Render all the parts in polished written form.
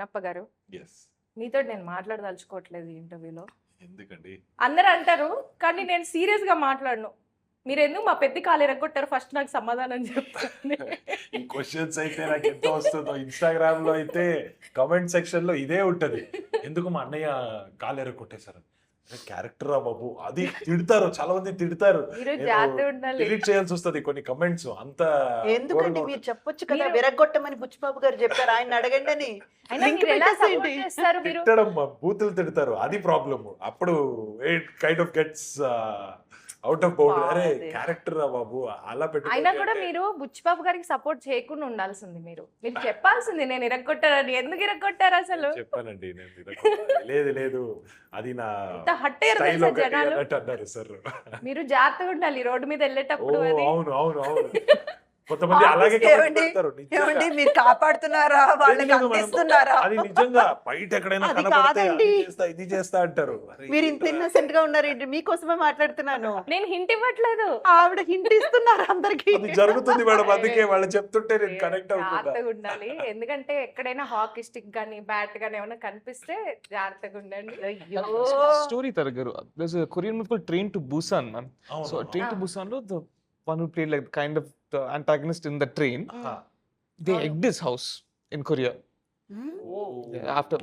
చిన్నప్ప గారు. ఎస్. మీతో నేను మాట్లాడదలుచుకోవట్లేదు ఈ ఇంటర్వ్యూలో. ఎందుకండి? అందరూ అంటారు, కానీ నేను సీరియస్‌గా మాట్లాడను. మీరెందుకు మా పెద్ద కాలు ఇరగ్గొట్టారు ఫస్ట్ నాకు సమాధానం చెప్పండి. ఈ క్వశ్చన్స్ అయితే నాకు ఎంత వస్తుందో. ఇన్‌స్టాగ్రామ్ లో అయితే కామెంట్ సెక్షన్ లో ఇదే ఉంటది. ఎందుకు మా అన్నయ్య కాలు ఎరగొట్టేశారు? అరే క్యారెక్టర్ రా బాబు. అది తిడతారు, చాలా మంది తిడతారు. మీరు నేను జాగ్రత్తగా ఉండాలి. డిలీట్ చేయాల్సి వస్తుంది కొన్ని కమెంట్స్. అంత ఎందుకండి ఘోరంగా మీరు ఉంటుంది. చెప్పొచ్చు కదా, మీరు- విరగ్గొట్టమని బుచ్చిబాబు గారు చెప్పారు, ఆయన అడగండి అని. అయినా లింక్ మీరు ఎలా పెట్టేసేయండి. సపోర్ట్ చేస్తారు మీరు? తిట్టడం బూతులు తిడతారు, అది ప్రాబ్లమ్. అప్పుడు it kind of gets out of boundary. అరే అదే. క్యారెక్టర్ రా బాబు అలా అయినా కూడా పెట్టుకుంటే మీరు బుచ్చిబాబు గారికి సపోర్ట్ చేయకుండా ఉండాల్సింది. మీరు చెప్పాల్సింది నేను ఇరగ్గొట్టారని. ఎందుకు ఇరగ్గొట్టారు అసలు? చెప్పానండి నేను ఇరగొట్టాను. లేదు లేదు, అది నా ఎంత హట్ అయ్యారు స్టైల్ తెలుసా ఒకటి జనాలు. అన్నట్టు అన్నారు సార్. మీరు జాగ్రత్తగా ఉండాలి రోడ్డు మీద ఓ వెళ్ళేటప్పుడు. అది అవును అవును అవును. కొంతమంది అలాగే ఆఫీస్కి comment ఏమండి? పెడతారు. నిజంగా. ఏమండి మీరు కాపాడుతున్నారా, వాళ్ళకి లేదు, లేదు, అందిస్తున్నారా? అది నిజంగా బయట ఎక్కడైనా అది కనబడితే కాదండి. అది చేస్తా ఇది చేస్తా అంటారు. అరే మీరు ఇంత ఏంట్రా? ఇన్నసెంట్ గా ఉన్నారేంటి? మీకోసమే మాట్లాడుతున్నాను. నేను హింట్ ఇవ్వట్లేదు. ఆవిడ హింట్ ఇస్తున్నారు అందరికి. అది జరుగుతుంది మేడం, అందుకే వాళ్ళు చెప్తుంటే నేను కనెక్ట్ అవుతున్నా. జాగ్రత్తగా ఉండాలి. ఎందుకంటే ఎక్కడైనా హాకీ స్టిక్ గానీ బ్యాట్ గానీ ఏమైనా కనిపిస్తే జాగ్రత్తగా ఉండండి. అయ్యో. Story Taragaru. There's a Korean movie called Train to Busan, ma'am. అవును, So Train to Ah. Busan, lo, the one who played like kind of the antagonist in the train, ఆహా. they Oh. egged his house in Korea. Oh. After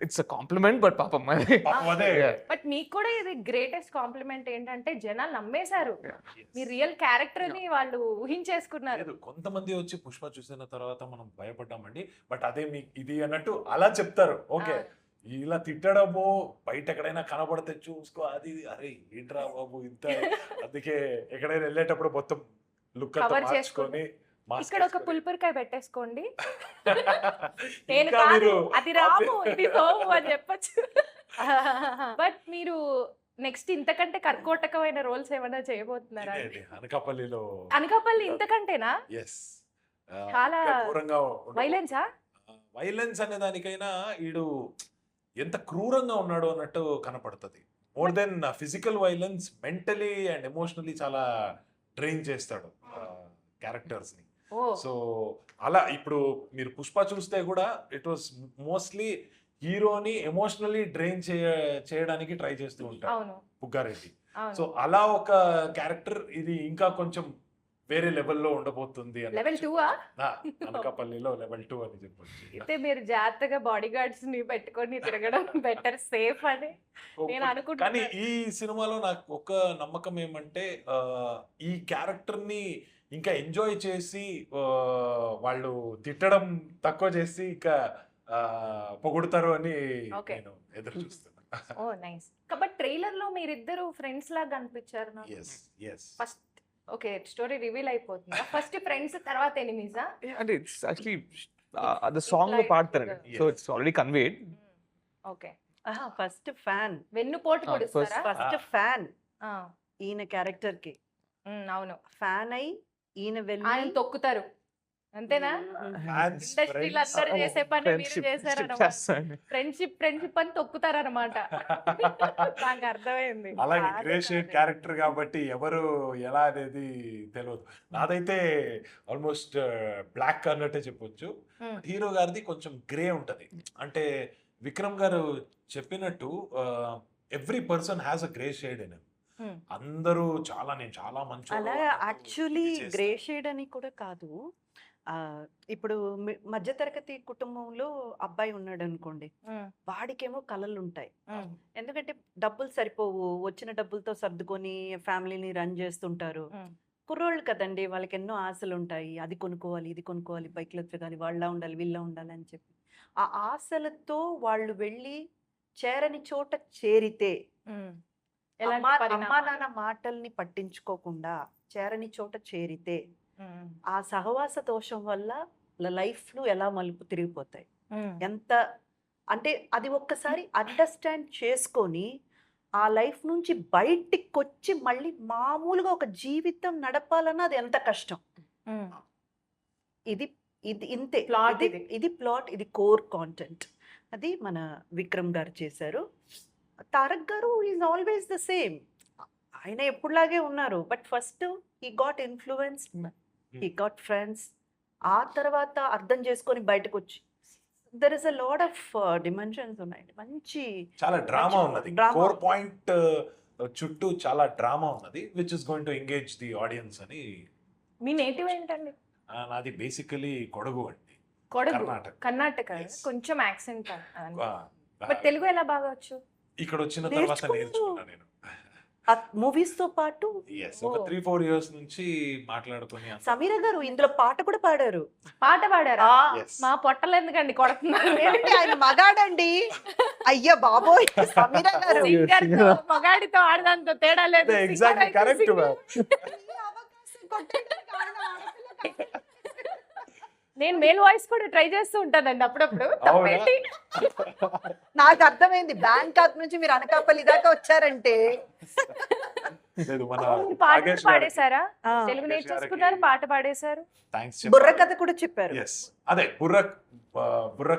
it's a compliment, but papa, my పాపం అదే. yeah. But మీకు కూడా ఇది greatest complement ఏంటంటే జనాలు నమ్మేశారు. Yes. మీ real character ని వాళ్ళు ఊహించేసుకున్నారు. లేదు, కొంతమంది వచ్చి పుష్ప చూసిన తర్వాత మనం భయపడ్డామండి, బట్ అదే మీ ఇది అన్నట్టు అలా చెప్తారు. ఓకే, ఇలా తిట్టడము బయట ఎక్కడైనా కనబడితే చూసుకో అది ఇది. అరే ఏంట్రా బాబు ఇంత. అందుకే ఎక్కడైనా వెళ్ళేటప్పుడు మొత్తం లుక్ అంతా Cover మార్చుకొని mask ఇక్కడ ఒక వేసుకొని. పుల్పరికాయ పెట్టేసుకోండి. నేను ఇంకా కాదు, మీరు అది రాము ఇది సోము అని చెప్పొచ్చు. బట్ మీరు నెక్స్ట్ ఇంతకంటే కర్కోటకమైన రోల్స్ ఏమైనా చేయబోతున్నారా? ఇదే అండి, అనకాపల్లిలో. అనకాపల్లి ఇంతకంటేనా? ఎస్. చాలా ఘోరంగా వైలెన్సా? వైలెన్స్ అనే దానికైనా ఈడు ఎంత క్రూరంగా ఉన్నాడు అన్నట్టు కనపడుతుంది. More than physical violence, mentally and emotionally చాలా డ్రైన్ చేస్తాడు క్యారెక్టర్స్ ని. ఓ సో అలా ఇప్పుడు మీరు పుష్ప చూస్తే కూడా ఇట్ వాస్ మోస్ట్లీ హీరోని ఎమోషనలీ డ్రైన్ చేయడానికి ట్రై చేస్తూ ఉంటాడు అవును పుగ్గారెడ్డి. సో అవును. అలా ఒక క్యారెక్టర్ ఇది ఇంకా కొంచెం వేరే లెవెల్లో ఉండబోతుంది అని లెవెల్ 2 అనకాపల్లిలో లెవెల్ 2 అని చెప్పొచ్చు. అయితే మీరు జాగ్రత్తగా బాడీ గార్డ్స్ ని పెట్టుకొని తిరగడం బెటర్, సేఫ్ అని నేను కానీ అనుకుంటున్నాను. ఈ సినిమాలో నాకు ఒక నమ్మకం ఏమంటే ఈ క్యారెక్టర్ ని ఇంకా ఎంజాయ్ చేసి వాళ్ళు తిట్టడం తక్కువ చేసి ఇంకా పొగుడుతారు అని Okay. నేను ఎదురు చూస్తున్నా. ఓ నైస్. కాబట్టి ట్రైలర్ లో మీరిద్దరు ఫ్రెండ్స్ లాగా అనిపించారు నాకు. Yes yes. First okay, story reveal అయిపోతుందా? ఫస్ట్ ఫ్రెండ్స్ తర్వాత ఎనిమీసా? Yeah, and it's actually the song lo Implied paadtaru, to so Yes. it's already conveyed. Okay, first fan, వెన్నుపోటు Ah, పొడుస్తారా? ఫస్ట్ ఫ్యాన్ ఆ, ఈయన క్యారెక్టర్ కి అవును. ఫ్యాన్ అయి ఈయన ఆయన వెళ్ళి తొక్కుతారు అంతేనా? Fans, ఇండస్ట్రీలో friends. అందరూ చేసే పని మీరు Friendship, చేశారన్నమాట. yes, and ఫ్రెండ్షిప్ అని తొక్కుతారన్నమాట. నాకు అర్థమైంది. అలాగే కాదు, గ్రే షేడ్ కాదు. క్యారెక్టర్ కాబట్టి ఎవరు ఎలా అనేది తెలియదు. నాదైతే ఆల్మోస్ట్ బ్లాక్ అన్నట్టే చెప్పొచ్చు. Hmm. హీరో గారిది కొంచెం గ్రే ఉంటది. అంటే విక్రమ్ గారు చెప్పినట్టు every person has a grey shade in. Hmm. అందరూ నేను చాలా మంచి అలా యాక్చువల్లీ గ్రే షేడ్ అని కూడా కాదు. ఇప్పుడు మధ్యతరగతి కుటుంబంలో అబ్బాయి ఉన్నాడు అనుకోండి, వాడికేమో కలలు ఉంటాయి. ఎందుకంటే డబ్బులు సరిపోవు, వచ్చిన డబ్బులతో సర్దుకొని ఫ్యామిలీని రన్ చేస్తుంటారు. కుర్రోళ్ళు కదండి, వాళ్ళకి ఎన్నో ఆశలు ఉంటాయి. అది కొనుక్కోవాలి, ఇది కొనుక్కోవాలి, బైక్లో తిరగాలి, వాళ్ళ ఉండాలి, వీళ్ళ ఉండాలి అని చెప్పి ఆ ఆశలతో వాళ్ళు వెళ్ళి చేరని చోట చేరితే అమ్మా నాన్న మాటల్ని పట్టించుకోకుండా చేరని చోట చేరితే ఆ సహవాస దోషం వల్ల లైఫ్లు ఎలా మలుపు తిరిగిపోతాయి. ఎంత అంటే అది ఒక్కసారి అండర్స్టాండ్ చేసుకొని ఆ లైఫ్ నుంచి బయటికి వచ్చి మళ్ళీ మామూలుగా ఒక జీవితం నడపాలన్నా అది ఎంత కష్టం. ఇది ఇది ఇంతే Plot ఇది ఇది ప్లాట్, ఇది కోర్ కాంటెంట్. అది మన విక్రమ్ గారు చేశారు. తారక్ గారు ఈజ్ ఆల్వేస్ ద సేమ్, ఆయన ఎప్పుడులాగే ఉన్నారు. But first he got influenced, he got friends. ఆ తర్వాత అర్థం చేసుకొని బయటకు వచ్చి there is a lot of dimensions ఉన్నాయండి. మంచి చాలా డ్రామా మంచి ఉన్నది. drama కోర్ ఉంది. పాయింట్ చుట్టూ చాలా డ్రామా ఉన్నది, which is going to engage the audience అని. మీ నేటివ్ ఏంటండి? నాది బేసికలీ కొడగు అండి, కొడగు, కర్ణాటక. కర్ణాటక. Yes. కొంచెం యాక్సెంట్. ఆ, బట్ తెలుగు ఎలా బాగా వచ్చు? ఇక్కడ వచ్చిన తర్వాత నేర్చుకో. నేర్చుకున్నా నేను. మూవీస్ తో పాటు Yes, ఒక Oh. 3-4 years నుంచి మాట్లాడుకొని సమీర గారు ఇందులో పాట కూడా పాడారు. పాట పాడారా? Yes. మా పొట్టలు ఎందుకండి కొడుతున్నారు? ఏమండి ఆయన మగాడండి. అయ్య బాబోయ్ సమీర గారు. Singer తో, మగాడితో ఆడదాంతో తేడా లేదు. Exactly, Singer అయితే correct, singer. ma'am. ఈ అవకాశం కొట్టేయడానికి ఆయన ఆడపిల్ల కాదు. నేను మేల్ వాయిస్ కూడా ట్రై చేస్తూ ఉంటానండి అప్పుడప్పుడు. అవునా? తప్పేంటి? నాకు అర్థమైంది బ్యాంకాక్ నుంచి మీరు అనకాపల్లి దాకా వచ్చారంటే. లేదు, మన మీరు పాట కూడా నాగేష్ గారికి పాడేశారా? ఆ, తెలుగు నాగేష్ నేర్చేసుకున్నారు, గారికి పాట పాడేశారు. థ్యాంక్స్ బుర్ర కథ కూడా చెప్పారు. ఎస్, అదే బుర్ర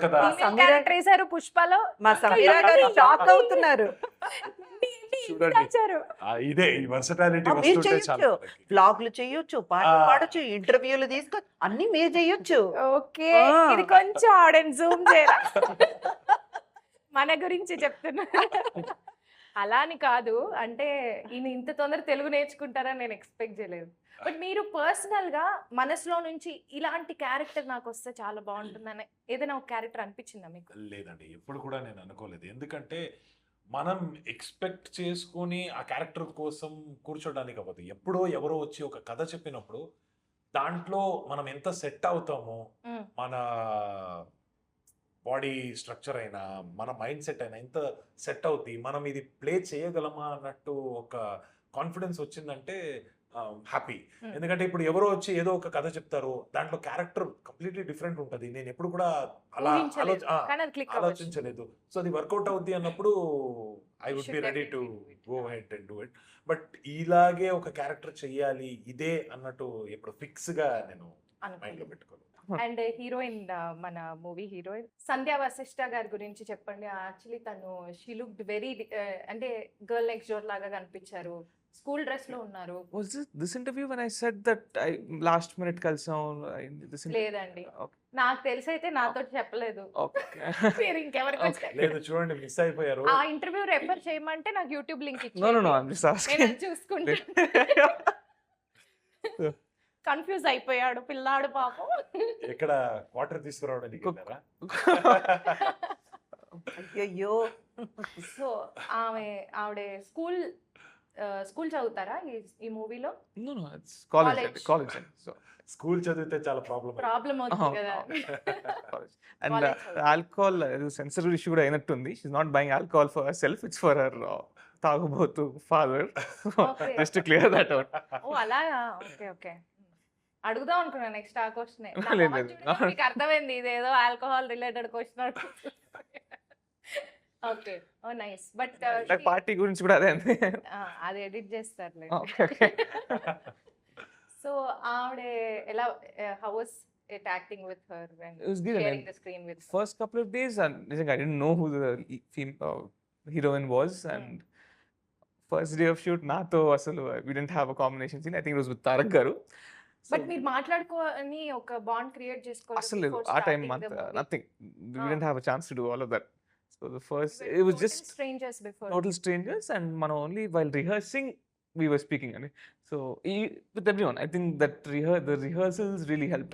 కథ. సమీర- క్యారెక్టర్ వేశారు పుష్పలో. మా సమీర గారు షాక్ అవుతున్నారు. చూడండి. రాశారు. ఇదే ఈ వర్సటాలిటీ ఆ, మీరు వస్తుంటే చేయొచ్చు. చాలా మనకి. బ్లాగ్లు చేయొచ్చు, పాటలు ఆ. పాడొచ్చు, ఇంటర్వ్యూలు తీసుకో, అన్ని మీరు చేయొచ్చు. ఓకే, ఆ. ఇది కొంచెం ఆడియన్స్ జూమ్ చేయరా? మన గురించి చెప్తున్నా. అలా అని కాదు, అంటే ఈయన ఇంత తొందర తెలుగు నేర్చుకుంటారని నేను ఎక్స్పెక్ట్ చేయలేదు. బట్ మీరు పర్సనల్ గా మనసులో నుంచి ఇలాంటి క్యారెక్టర్ నాకు వస్తే చాలా బాగుంటుందని ఏదైనా ఒక క్యారెక్టర్ అనిపించిందా మీకు? లేదండి, ఎప్పుడు కూడా నేను అనుకోలేదు. ఎందుకంటే మనం ఎక్స్పెక్ట్ చేసుకుని ఆ క్యారెక్టర్ కోసం కూర్చోడానికి అవ్వదు. ఎప్పుడో ఎవరో వచ్చి ఒక కథ చెప్పినప్పుడు దాంట్లో మనం ఎంత సెట్ అవుతామో, మ్మ్. మన బాడీ స్ట్రక్చర్ అయినా మన మైండ్ సెట్ అయినా ఎంత సెట్ అవుద్ది, మనం ఇది ప్లే చేయగలమా అన్నట్టు ఒక కాన్ఫిడెన్స్ వచ్చిందంటే హ్యాపీ. Hmm. ఎందుకంటే ఇప్పుడు ఎవరో వచ్చి ఏదో ఒక కథ చెప్తారు, దాంట్లో క్యారెక్టర్ కంప్లీట్లీ డిఫరెంట్ ఉంటుంది. నేను ఎప్పుడు కూడా అలా ఊహించలేదు. కానీ అది click అవ్వచ్చు. ఆలోచించలేదు. సో అది వర్కౌట్ అవుద్ది అన్నప్పుడు I would be should ready to definitely do it. Go ahead and do it. But ఇలాగే ఒక క్యారెక్టర్ చెయ్యాలి ఇదే అన్నట్టు ఇప్పుడు ఫిక్స్ గా నేను మైండ్ లో పెట్టుకోలేదు. అండ్ హీరోయిన్, మన మూవీ హీరోయిన్ సంధ్యా వశిష్ఠ గారి గురించి చెప్పండి. యాక్చువల్లీ తను షీ లుక్డ్ వెరీ, అంటే గర్ల్ నెక్స్ట్ డోర్ లాగా కనిపించారు. స్కూల్ డ్రెస్ లో ఉన్నారు. Was this interview when I said that I last minute kalsam? లేదండి, Okay. నాకు తెలిసి అయితే నాతో చెప్పలేదు. Okay. మీరు ఇంకెవరికి Okay. లేదు, చూడండి, మిస్ అయిపోయారు. ఆ ఇంటర్వ్యూ రెఫర్ చేయమంటే నాకు యూట్యూబ్ లింక్ ఇచ్చి No, I'm just asking. నేను చూసుకుంటా. కన్ఫ్యూజ్ అయిపోయాడు పిల్లాడు పాపం. ఎక్కడ వాటర్ తీసుకురావడానికి వెళ్ళారా? అయ్యో సో ఆవిడ స్కూల్ చదువుతారా ఈ మూవీలో? No, it's college. College. College. So, school చదివితే చాలా ప్రాబ్లం. ప్రాబ్లం అవుతుంది కదా. college. And College. alcohol, sensor issue కూడా అయినట్టుంది. She's not buying alcohol for herself. It's for her తాగుబోతు father. Okay. Just to clear that out. ఓ అలాగా, okay okay. అడుగుదాం అనుకున్నా నెక్స్ట్ ఆ క్వశ్చన్. లేదు, లేదు. మీకు అర్థమైంది ఇదేదో alcohol related question. Okay, oh nice. But Like party గురించి కూడా అదే అండి. అది ఎడిట్ చేస్తారులే. Okay. సో ఆవిడ ఎలా, how was it acting with her and It was good. Sharing the screen with First couple of days, and I didn't know who the heroine was. And first day of shoot, nato asalu we didn't have a combination scene. I think it was with Tarak garu. But మీరు మాట్లాడుకొని ఒక bond create చేసుకోవాలి. అసలు లేదు ఆ time nothing. We didn't have a chance to do all of that. So the first, it was just strangers before. total strangers, and man only while rehearsing we were speaking. So with everyone, I think that the rehearsals really helped us.